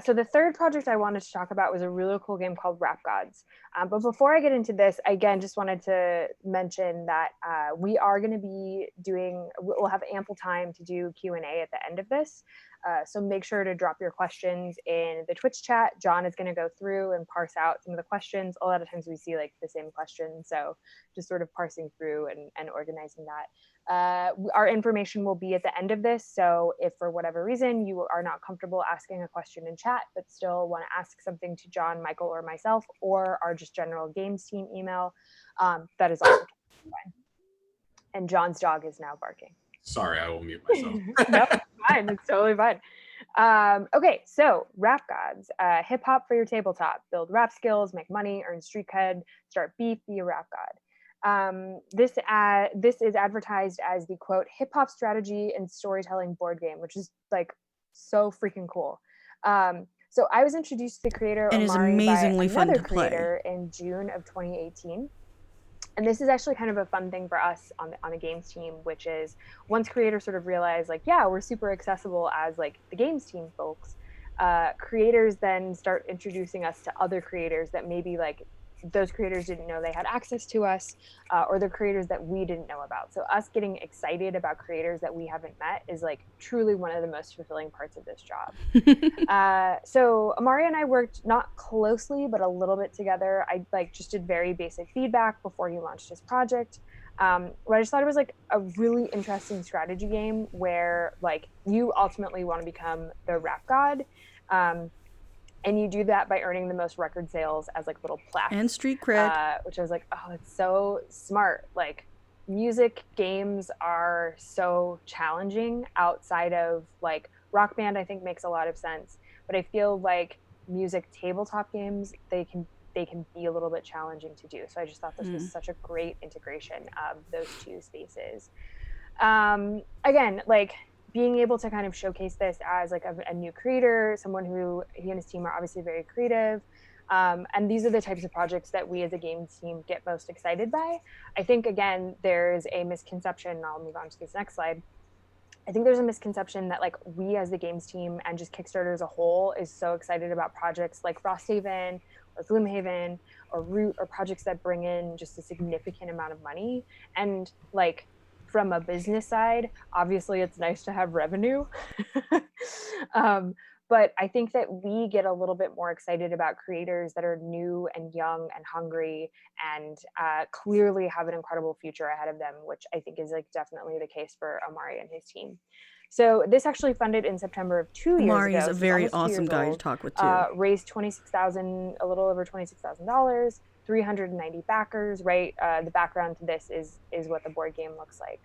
So the third project I wanted to talk about was a really cool game called Rap Gods. But before I get into this, again, just wanted to mention that we are going to be we'll have ample time to do Q&A at the end of this. So make sure to drop your questions in the Twitch chat. John is going to go through and parse out some of the questions. A lot of times we see like the same questions. So just sort of parsing through and organizing that. Our information will be at the end of this. So if for whatever reason you are not comfortable asking a question in chat, but still want to ask something to John, Michael, or myself, or our just general games team email, that is also fine. And John's dog is now barking. Sorry, I will mute myself. No, it's fine. It's totally fine. Okay, so rap gods, hip hop for your tabletop, build rap skills, make money, earn street cred, start beef, be a rap god. This is advertised as the quote hip hop strategy and storytelling board game, which is like so freaking cool. So I was introduced to the creator and Omari is amazingly by fun another to play creator in June of 2018. And this is actually kind of a fun thing for us on a games team, which is once creators sort of realize like, yeah, we're super accessible as like the games team folks, creators then start introducing us to other creators that maybe like those creators didn't know they had access to us, or the creators that we didn't know about. So us getting excited about creators that we haven't met is like truly one of the most fulfilling parts of this job. So Amari and I worked not closely, but a little bit together. I like just did very basic feedback before he launched his project. But I just thought it was like a really interesting strategy game where like you ultimately want to become the rap god. And you do that by earning the most record sales as like little plaques. And street cred. Which I was like, oh, it's so smart. Like music games are so challenging outside of like Rock Band, I think makes a lot of sense. But I feel like music tabletop games, they can be a little bit challenging to do. So I just thought this was such a great integration of those two spaces. Again, like being able to kind of showcase this as like a new creator, someone who he and his team are obviously very creative. And these are the types of projects that we as a games team get most excited by. I think, again, there's a misconception, and I'll move on to this next slide. I think there's a misconception that like we as the games team and just Kickstarter as a whole is so excited about projects like Frosthaven or Gloomhaven or Root or projects that bring in just a significant amount of money. And like, from a business side, obviously it's nice to have revenue. But I think that we get a little bit more excited about creators that are new and young and hungry and clearly have an incredible future ahead of them, which I think is like definitely the case for Amari and his team. So this actually funded in September of 2 years ago. Amari is a very awesome guy to talk with too. Raised $26,000, a little over $26,000. 390 backers, right? The background to this is what the board game looks like.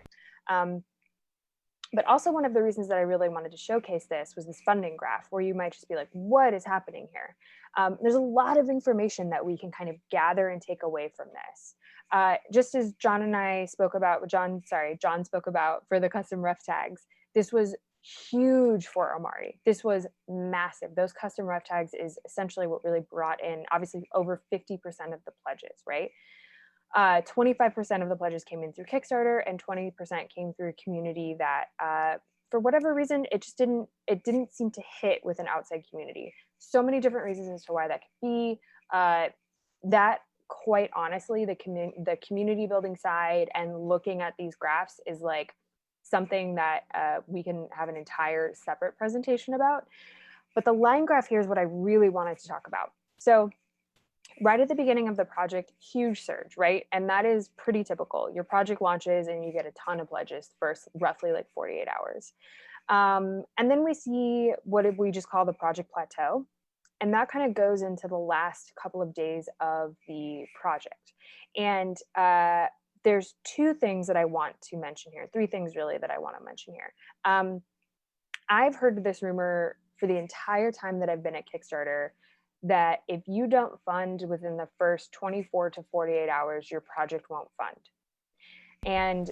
But also one of the reasons that I really wanted to showcase this was this funding graph, where you might just be like, what is happening here? There's a lot of information that we can kind of gather and take away from this. Just as John and I spoke about, John spoke about for the custom ref tags, this was huge for Amari. This was massive. Those custom ref tags is essentially what really brought in, obviously, over 50% of the pledges, right? 25% of the pledges came in through Kickstarter, and 20% came through a community that, for whatever reason, it didn't seem to hit with an outside community. So many different reasons as to why that could be. That, quite honestly, the community building side and looking at these graphs is like something that we can have an entire separate presentation about. But the line graph here is what I really wanted to talk about. So right at the beginning of the project, huge surge, right? And that is pretty typical. Your project launches and you get a ton of pledges first, roughly like 48 hours. And then we see what we just call the project plateau. And that kind of goes into the last couple of days of the project. And there's two things that I want to mention here, three things really that I want to mention here. I've heard this rumor for the entire time that I've been at Kickstarter, that if you don't fund within the first 24 to 48 hours, your project won't fund. And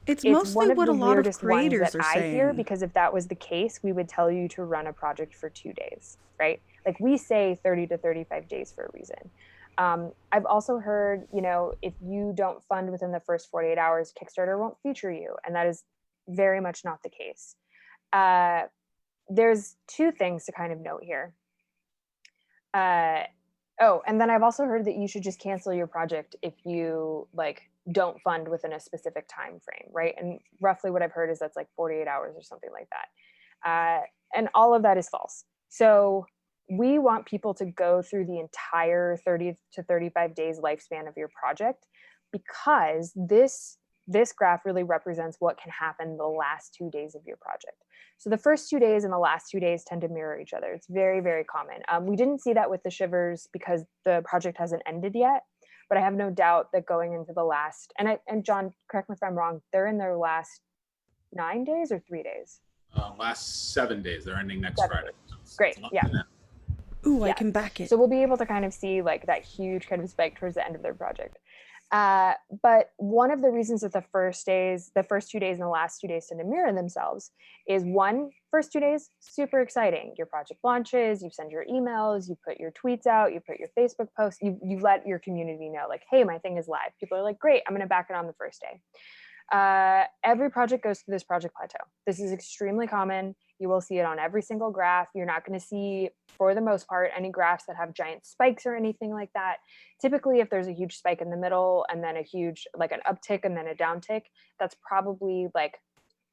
it's mostly what a lot of creators are saying. Hear, because if that was the case, we would tell you to run a project for 2 days, right? Like we say 30 to 35 days for a reason. I've also heard, if you don't fund within the first 48 hours, Kickstarter won't feature you. And that is very much not the case. There's two things to kind of note here. And then I've also heard that you should just cancel your project if you don't fund within a specific time frame, right? And roughly what I've heard is that's like 48 hours or something like that. And all of that is false. So we want people to go through the entire 30 to 35 days lifespan of your project, because this graph really represents what can happen the last 2 days of your project. So the first 2 days and the last 2 days tend to mirror each other. It's very, very common. We didn't see that with the Shivers because the project hasn't ended yet, but I have no doubt that going into the last, and John, correct me if I'm wrong, they're in their last 9 days or 3 days? Last 7 days. They're ending next Friday. So Great. Yeah. Ooh, I can back it. So we'll be able to kind of see like that huge kind of spike towards the end of their project. But one of the reasons that the first 2 days and the last 2 days tend to mirror themselves is first 2 days, super exciting. Your project launches, you send your emails, you put your tweets out, you put your Facebook posts, you let your community know like, hey, my thing is live. People are like, great, I'm going to back it on the first day. Every project goes through this project plateau. This is extremely common. You will see it on every single graph. You're not going to see, for the most part, any graphs that have giant spikes or anything like that. Typically, if there's a huge spike in the middle and then a huge, like an uptick and then a downtick, that's probably like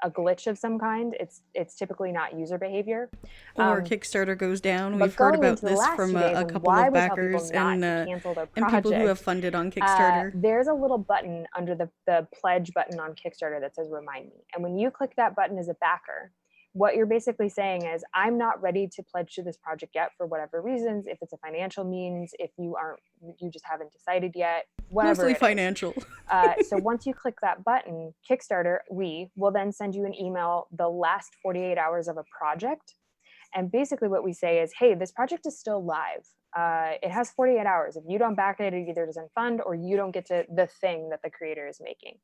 a glitch of some kind. It's typically not user behavior. Or Kickstarter goes down. We've heard about this from a couple of backers and people who have funded on Kickstarter. There's a little button under the pledge button on Kickstarter that says remind me. And when you click that button as a backer, what you're basically saying is, I'm not ready to pledge to this project yet for whatever reasons, if it's a financial means, if you just haven't decided yet, whatever. Mostly financial. So once you click that button, Kickstarter, we will then send you an email the last 48 hours of a project. And basically what we say is, hey, this project is still live. It has 48 hours. If you don't back it, it either doesn't fund or you don't get to the thing that the creator is making.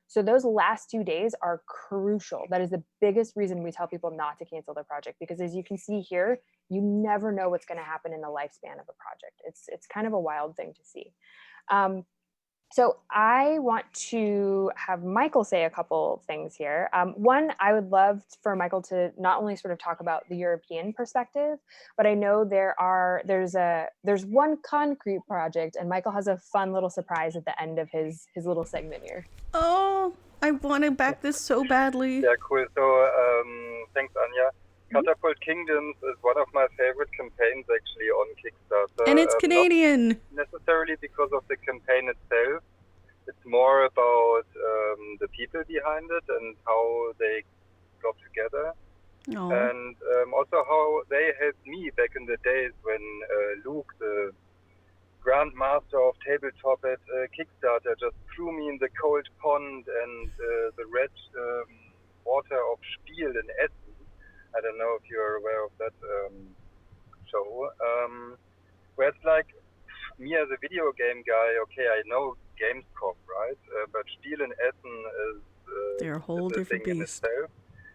So those last 2 days are crucial. That is the biggest reason we tell people not to cancel their project, because as you can see here, you never know what's going to happen in the lifespan of a project. It's kind of a wild thing to see. So I want to have Michael say a couple things here. One, I would love for Michael to not only sort of talk about the European perspective, but I know there's one concrete project, and Michael has a fun little surprise at the end of his little segment here. Oh, I want to back this so badly. Yeah, cool. So thanks, Anya. Counterfeit Kingdoms is one of my favorite campaigns actually on Kickstarter. And it's Canadian. Not necessarily because of the campaign itself. It's more about the people behind it and how they got together. Oh. And also how they helped me back in the days when Luke, the Grandmaster of Tabletop at Kickstarter, just threw me in the cold pond and the red water of Spiel in Essen. I don't know if you're aware of that show, where it's like, me as a video game guy, okay, I know Gamescom, right? But Spiel in Essen is they're a whole different thing beast. In itself.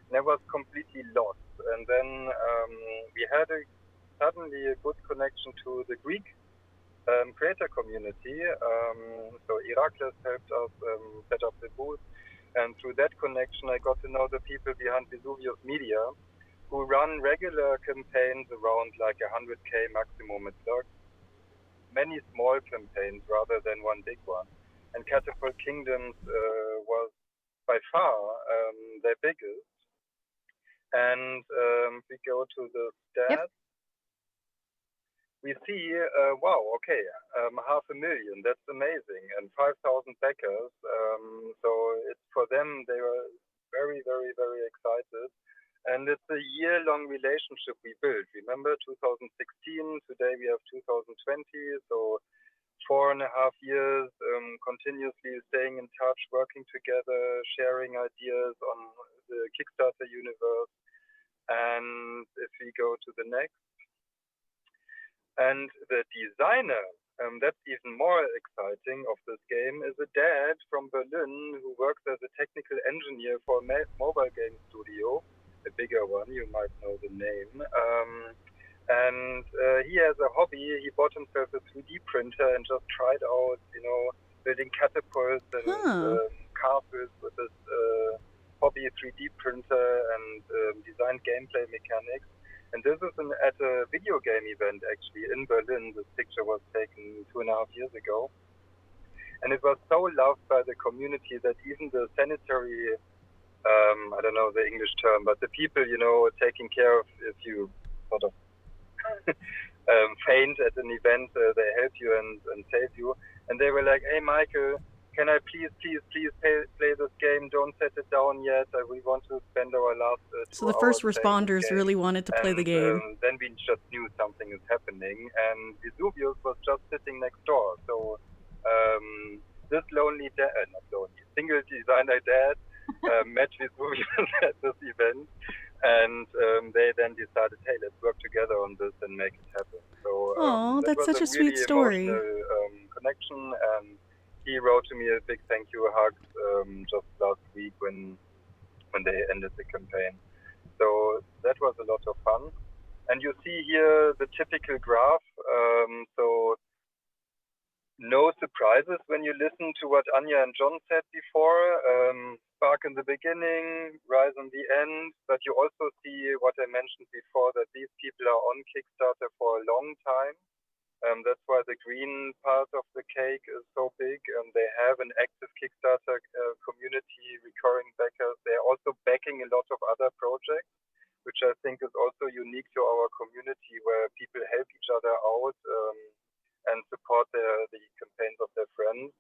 And I was completely lost. And then we had suddenly a good connection to the Greek creator community. So Iraklis helped us set up the booth. And through that connection, I got to know the people behind Vesuvius Media, who run regular campaigns around like 100K maximum at Lurk. Many small campaigns rather than one big one. And Counterfeit Kingdoms was by far their biggest. And we go to the stats. Yep. We see, wow, okay, 500,000, that's amazing. And 5,000 backers. So it's for them, they were very, very, very excited. And it's a year-long relationship we built. Remember, 2016, today we have 2020, so 4.5 years continuously staying in touch, working together, sharing ideas on the Kickstarter universe. And if we go to the next. And the designer, that's even more exciting of this game, is a dad from Berlin who works as a technical engineer for a mobile game studio. A bigger one, you might know the name. And he has a hobby. He bought himself a 3D printer and just tried out, building catapults and castles with his hobby 3D printer and designed gameplay mechanics. And this is at a video game event, actually, in Berlin. This picture was taken 2.5 years ago. And it was so loved by the community that even the sanitary I don't know the English term, but the people, taking care of if you sort of faint at an event, they help you and save you. And they were like, hey, Michael, can I please play this game? Don't set it down yet. We want to spend our last 2 hours. So the first responders really wanted to play the game. Then we just knew something is happening. And Vesuvius was just sitting next door. So this single designer dad, met Vesuvius at this event And they then decided, hey, let's work together on this and make it happen. So that that's was such a sweet really story. emotional connection. And he wrote to me a big thank you hug just last week when they ended the campaign. So that was a lot of fun. And you see here the typical graph. So no surprises when you listen to what Anya and John said before. Spark in the beginning, Rise in the end. But you also see what I mentioned before, that these people are on Kickstarter for a long time. That's why the green part of the cake is so big. They have an active Kickstarter community, recurring backers. They're also backing a lot of other projects, which I think is also unique to our community, where people help each other out and support the campaigns of their friends.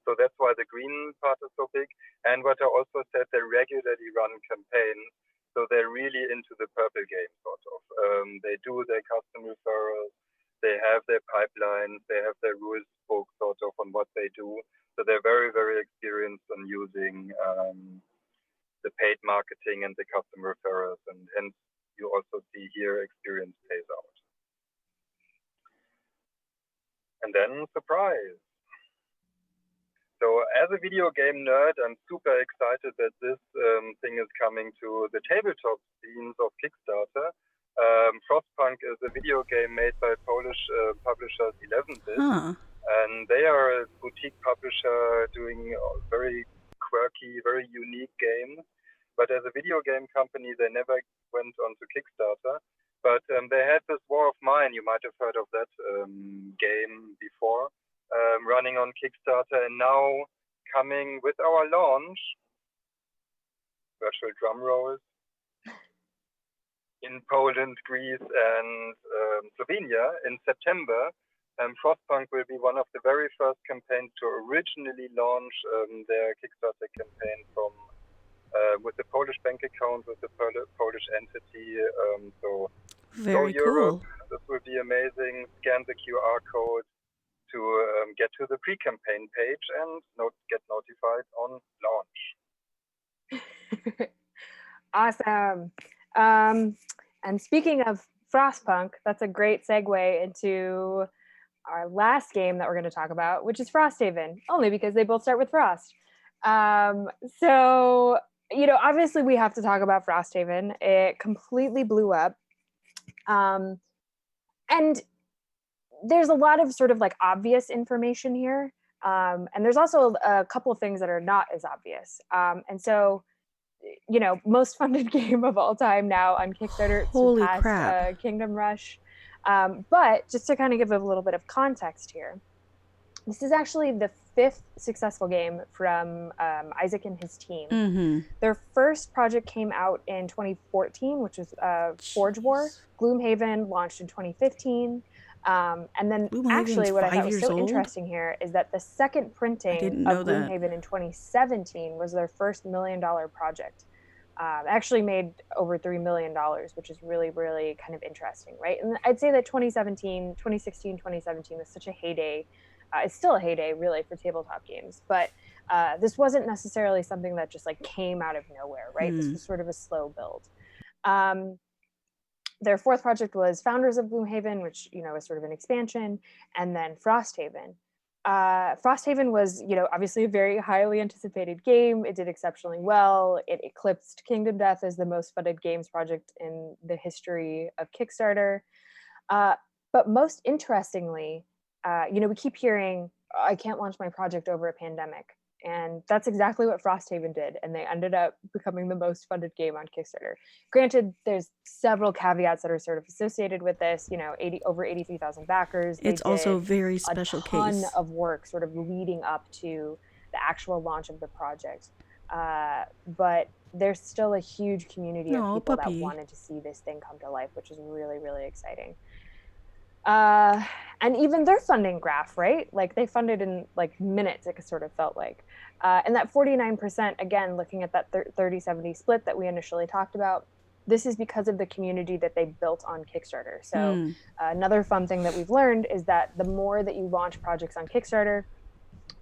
So that's why the green part is so big. And what I also said, they regularly run campaigns. So they're really into the purple game, sort of. They do their custom referrals. They have their pipelines. They have their rules book, sort of, on what they do. So they're very, very experienced in using the paid marketing and the custom referrals. And hence, you also see here experience pays out. And then, surprise. So as a video game nerd, I'm super excited that this thing is coming to the tabletop scenes of Kickstarter. Frostpunk is a video game made by Polish publishers 11-bit. And they are a boutique publisher doing very quirky, very unique games. But as a video game company, they never went onto Kickstarter. But they had this War of Mine, you might have heard of that game before, running on Kickstarter, and now coming with our launch, virtual drum rolls, in Poland, Greece, and Slovenia in September. Frostpunk will be one of the very first campaigns to originally launch their Kickstarter campaign from with the Polish bank account, with the Polish entity. So very Europe, cool. This will be amazing. Scan the QR code to get to the pre-campaign page and get notified on launch. Awesome. And speaking of Frostpunk, that's a great segue into our last game that we're going to talk about, which is Frosthaven, only because they both start with Frost. So, obviously we have to talk about Frosthaven. It completely blew up. And there's a lot of sort of like obvious information here. And there's also a couple of things that are not as obvious. And so, most funded game of all time now on Kickstarter. Holy crap. Kingdom Rush. But just to kind of give a little bit of context here, this is actually the 5th successful game from Isaac and his team. Mm-hmm. Their first project came out in 2014, which was Forge War. Gloomhaven launched in 2015. And then actually what I thought was so interesting here is that the second printing of Gloomhaven in 2017 was their first $1 million project. Actually made over $3 million, which is really, really kind of interesting, right? And I'd say that 2016, 2017 was such a heyday. It's still a heyday, really, for tabletop games. But this wasn't necessarily something that just like came out of nowhere, right? This was sort of a slow build. Their fourth project was Founders of Gloomhaven, which, is sort of an expansion, and then Frosthaven. Frosthaven was, obviously a very highly anticipated game. It did exceptionally well. It eclipsed Kingdom Death as the most funded games project in the history of Kickstarter. But most interestingly, we keep hearing, I can't launch my project over a pandemic. And that's exactly what Frosthaven did. And they ended up becoming the most funded game on Kickstarter. Granted, there's several caveats that are sort of associated with this, over 83,000 backers. It's also a very special case. A ton case of work sort of leading up to the actual launch of the project. But there's still a huge community of people that wanted to see this thing come to life, which is really, really exciting. And even their funding graph, right? Like they funded in like minutes, it sort of felt like. And that 49%, again, looking at that 30-70 split that we initially talked about, this is because of the community that they built on Kickstarter. So another fun thing that we've learned is that the more that you launch projects on Kickstarter,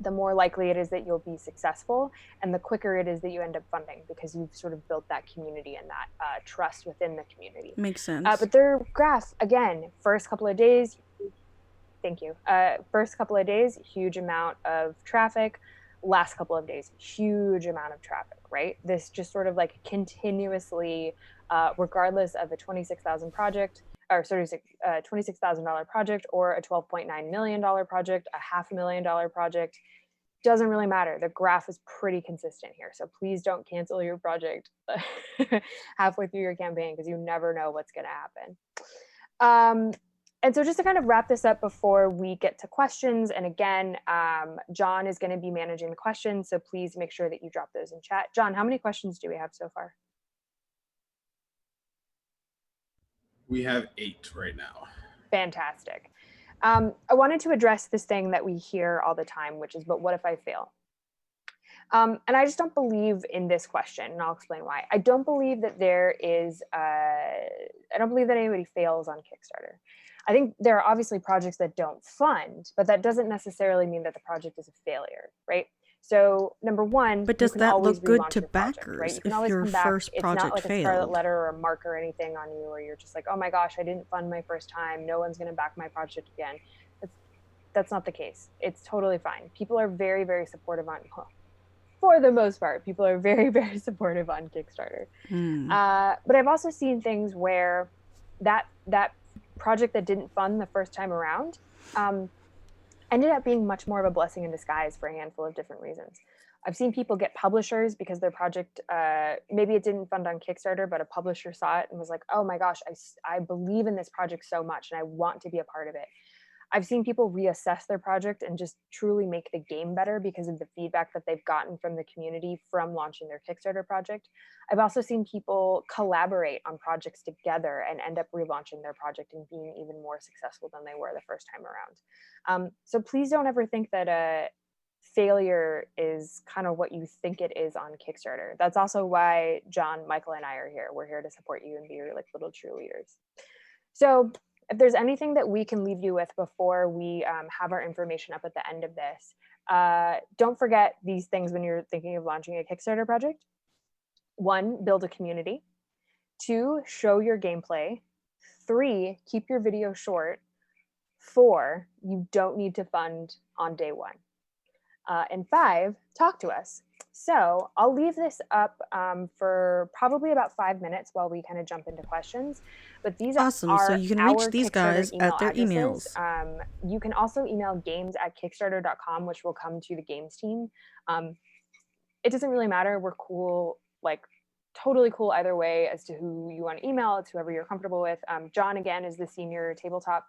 the more likely it is that you'll be successful, and the quicker it is that you end up funding, because you've sort of built that community and that trust within the community. Makes sense. But their graph, again, first couple of days, thank you. First couple of days, huge amount of traffic. Last couple of days, huge amount of traffic, right? This just sort of like continuously, regardless of a $26,000 project, or sorry, $26,000 project, or a $12.9 million project, a $500,000 project, doesn't really matter. The graph is pretty consistent here. So please don't cancel your project halfway through your campaign, because you never know what's going to happen. And so just to kind of wrap this up before we get to questions, and again, John is going to be managing the questions, so please make sure that you drop those in chat. John, how many questions do we have so far? We have 8 right now. Fantastic. I wanted to address this thing that we hear all the time, which is, but what if I fail? And I just don't believe in this question, and I'll explain why. I don't believe that there is, I don't believe that anybody fails on Kickstarter. I think there are obviously projects that don't fund, but that doesn't necessarily mean that the project is a failure, right? So number one, but does that look good to backers, right? You can always come back. It's not like a scarlet letter or a mark or anything on you, where you're just like, oh my gosh, I didn't fund my first time, no one's going to back my project again. That's not the case. It's totally fine. People are very, very supportive on, for the most part, people are very, very supportive on Kickstarter. But I've also seen things where that project that didn't fund the first time around ended up being much more of a blessing in disguise for a handful of different reasons. I've seen people get publishers because their project, maybe it didn't fund on Kickstarter, but a publisher saw it and was like, oh my gosh, I believe in this project so much and I want to be a part of it. I've seen people reassess their project and just truly make the game better because of the feedback that they've gotten from the community from launching their Kickstarter project. I've also seen people collaborate on projects together and end up relaunching their project and being even more successful than they were the first time around. So please don't ever think that a failure is kind of what you think it is on Kickstarter. That's also why John, Michael, and I are here. We're here to support you and be your like little cheerleaders. So if there's anything that we can leave you with before we have our information up at the end of this, don't forget these things when you're thinking of launching a Kickstarter project. 1, build a community. 2, show your gameplay. 3, keep your video short. 4, you don't need to fund on day 1. And 5, talk to us. So I'll leave this up for probably about 5 minutes while we kind of jump into questions. But these awesome. are so you can reach these guys at their emails. You can also email games@kickstarter.com, which will come to the games team. It doesn't really matter. We're cool, like totally cool either way as to who you want to email. It's whoever you're comfortable with. John, again, is the senior tabletop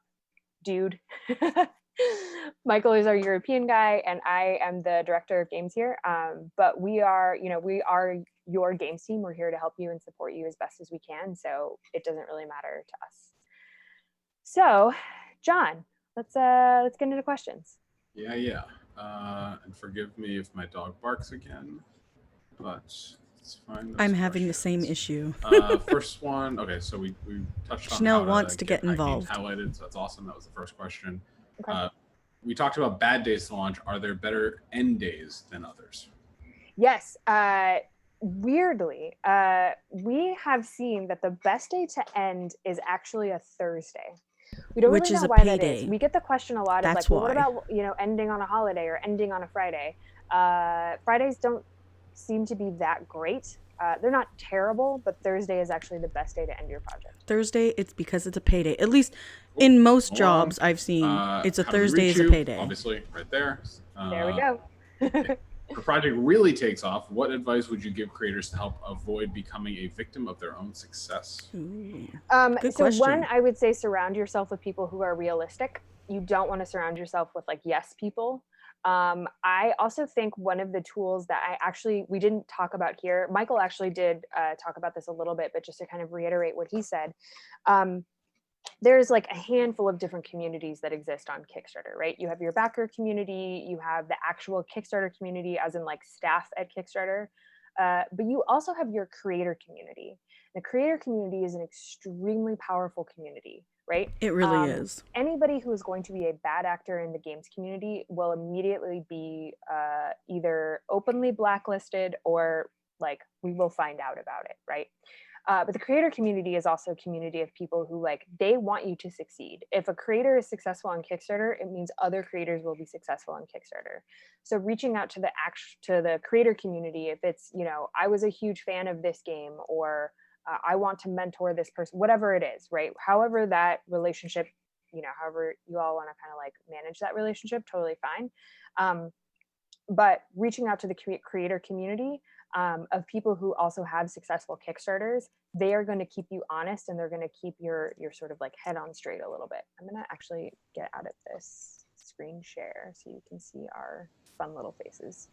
dude. Michael is our European guy, and I am the director of games here. But we are your games team. We're here to help you and support you as best as we can. So it doesn't really matter to us. So, John, let's get into questions. Yeah. And forgive me if my dog barks again, but it's fine. I'm having the same issue. First one. Okay, so we touched on Chanel wants to get involved. Highlighted, so that's awesome. That was the first question. Okay. We talked about bad days to launch. Are there better end days than others? Yes. Weirdly, we have seen that the best day to end is actually a Thursday. We don't really know why that is. We get the question a lot of like, well, what about ending on a holiday or ending on a Friday? Fridays don't seem to be that great. They're not terrible, but Thursday is actually the best day to end your project. Thursday, it's because it's a payday. At least in most jobs I've seen, it's a Thursday is a payday. Obviously, right there. There we go. If a project really takes off, what advice would you give creators to help avoid becoming a victim of their own success? Good question. One, I would say surround yourself with people who are realistic. You don't want to surround yourself with like yes people. I also think one of the tools that we didn't talk about here, Michael actually did talk about this a little bit, but just to kind of reiterate what he said, there's like a handful of different communities that exist on Kickstarter, right? You have your backer community, you have the actual Kickstarter community as in like staff at Kickstarter, but you also have your creator community. The creator community is an extremely powerful community. right? It really is. Anybody who is going to be a bad actor in the games community will immediately be either openly blacklisted or like we will find out about it, right? But the creator community is also a community of people who like they want you to succeed. If a creator is successful on Kickstarter, it means other creators will be successful on Kickstarter. So reaching out to the creator community, if it's, you know, I was a huge fan of this game, or I want to mentor this person, whatever it is, right? However that relationship, you know, however you all want to kind of like manage that relationship, totally fine. But reaching out to the creator community of people who also have successful Kickstarters, they are going to keep you honest, and they're going to keep your sort of like head on straight a little bit. I'm going to actually get out of this screen share so you can see our fun little faces.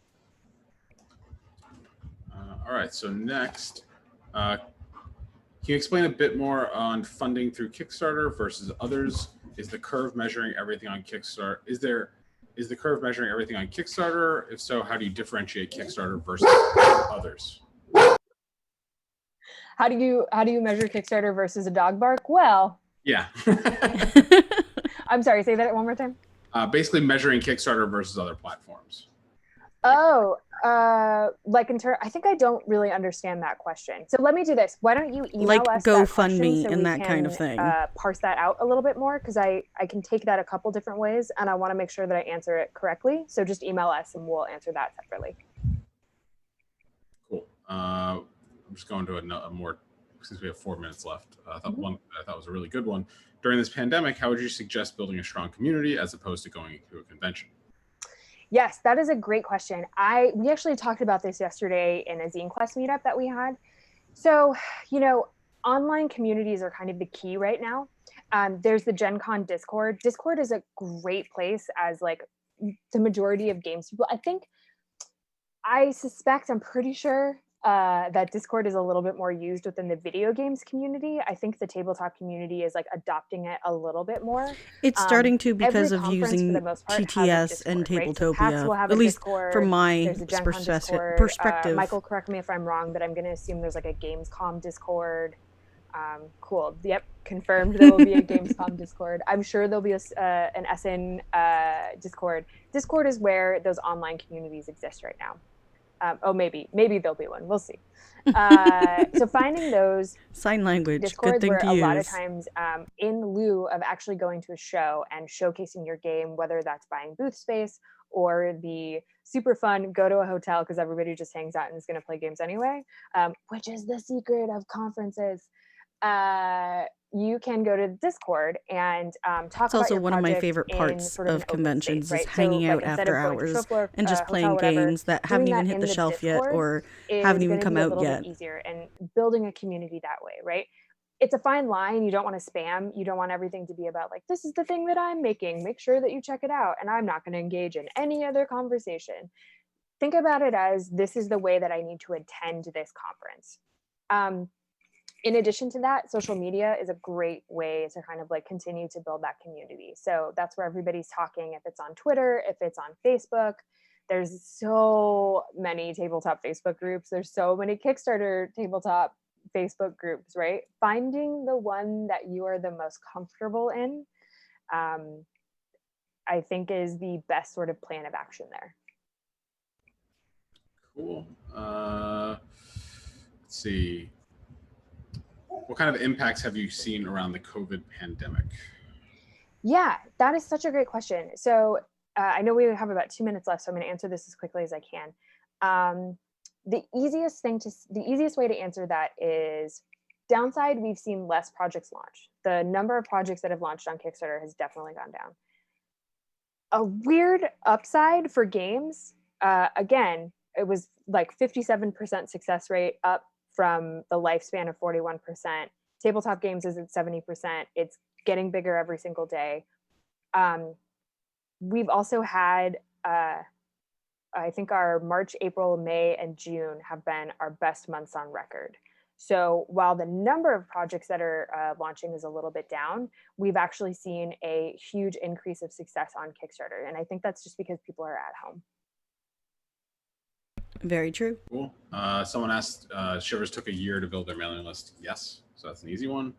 All right, so next, can you explain a bit more on funding through Kickstarter versus others? Is the curve measuring everything on Kickstarter? Is the curve measuring everything on Kickstarter? If so, how do you differentiate Kickstarter versus others? How do you measure Kickstarter versus a dog bark? Well, yeah. I'm sorry, say that one more time. Basically measuring Kickstarter versus other platforms. Oh, like I think I don't really understand that question. So let me do this. Why don't you email like us GoFundMe so and we that can, kind of thing. Parse that out a little bit more, because I can take that a couple different ways, and I want to make sure that I answer it correctly. So just email us and we'll answer that separately. Cool. I'm just going to a more, since we have 4 minutes left. I thought one I thought was a really good one. During this pandemic, how would you suggest building a strong community as opposed to going to a convention? Yes, that is a great question. We actually talked about this yesterday in a Zine Quest meetup that we had. So, you know, online communities are kind of the key right now. There's the Gen Con Discord. Discord is a great place as like the majority of games people. I'm pretty sure that Discord is a little bit more used within the video games community. I think the tabletop community is like adopting it a little bit more. It's starting to, because of using TTS and Tabletopia, right? So at least Discord, from my perspective. Michael, correct me if I'm wrong, but I'm going to assume there's like a Gamescom Discord. Cool. Yep, confirmed there will be a Gamescom Discord. I'm sure there'll be an SN Discord. Discord is where those online communities exist right now. Maybe there'll be one. We'll see. So finding those sign language, Discords good thing where to a use. lot of times, in lieu of actually going to a show and showcasing your game, whether that's buying booth space or the super fun go to a hotel because everybody just hangs out and is going to play games anyway, which is the secret of conferences. You can go to Discord and talk about your project. It's also one of my favorite parts of conventions space, right? Is hanging out after hours and just playing games that haven't even hit the shelf yet or haven't even come out yet. Easier and building a community that way, right? It's a fine line. You don't want to spam. You don't want everything to be about like, this is the thing that I'm making. Make sure that you check it out. And I'm not going to engage in any other conversation. Think about it as this is the way that I need to attend this conference. In addition to that, social media is a great way to kind of like continue to build that community. So that's where everybody's talking. If it's on Twitter, if it's on Facebook, there's so many tabletop Facebook groups. There's so many Kickstarter tabletop Facebook groups, right? Finding the one that you are the most comfortable in, I think is the best sort of plan of action there. Cool. Let's see. What kind of impacts have you seen around the COVID pandemic? Yeah, that is such a great question. So I know we have about 2 minutes left, so I'm going to answer this as quickly as I can. The easiest way to answer that is downside. We've seen less projects launch. The number of projects that have launched on Kickstarter has definitely gone down. A weird upside for games, again, it was like 57% success rate, up from the lifespan of 41%. Tabletop games is at 70%. It's getting bigger every single day. We've also had, I think our March, April, May, and June have been our best months on record. So while the number of projects that are launching is a little bit down, we've actually seen a huge increase of success on Kickstarter. And I think that's just because people are at home. Very true. Cool. Someone asked, Shivers took a year to build their mailing list. Yes, so that's an easy one.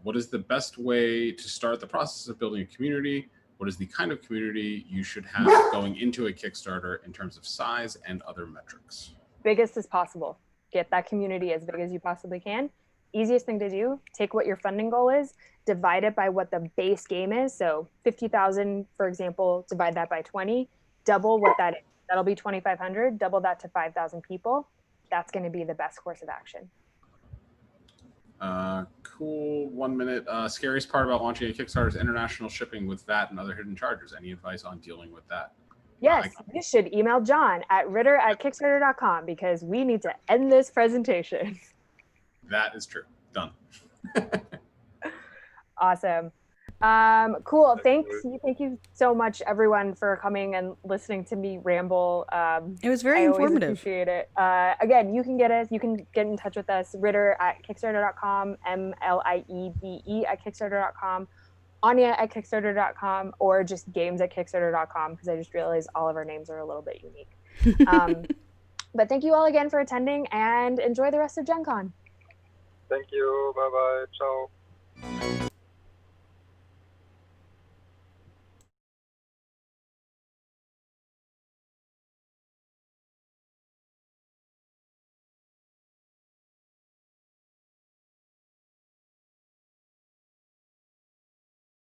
What is the best way to start the process of building a community? What is the kind of community you should have going into a Kickstarter in terms of size and other metrics? Biggest as possible. Get that community as big as you possibly can. Easiest thing to do, take what your funding goal is, divide it by what the base game is. So 50,000, for example, divide that by 20, double what that is. That'll be 2,500, double that to 5,000 people. That's going to be the best course of action. Cool. 1 minute. Scariest part about launching a Kickstarter is international shipping with VAT and other hidden charges. Any advice on dealing with that? Yes, you should email John at ritter@kickstarter.com because we need to end this presentation. That is true. Done. Awesome. Cool. Thank you so much, everyone, for coming and listening to me ramble. It was very informative. Appreciate it. Again, you can get in touch with us, ritter@kickstarter.com, MLIEBE@kickstarter.com, Anya@kickstarter.com, or just games@kickstarter.com, because I just realized all of our names are a little bit unique. But thank you all again for attending, and enjoy the rest of Gen Con. Thank you. Bye-bye. Ciao.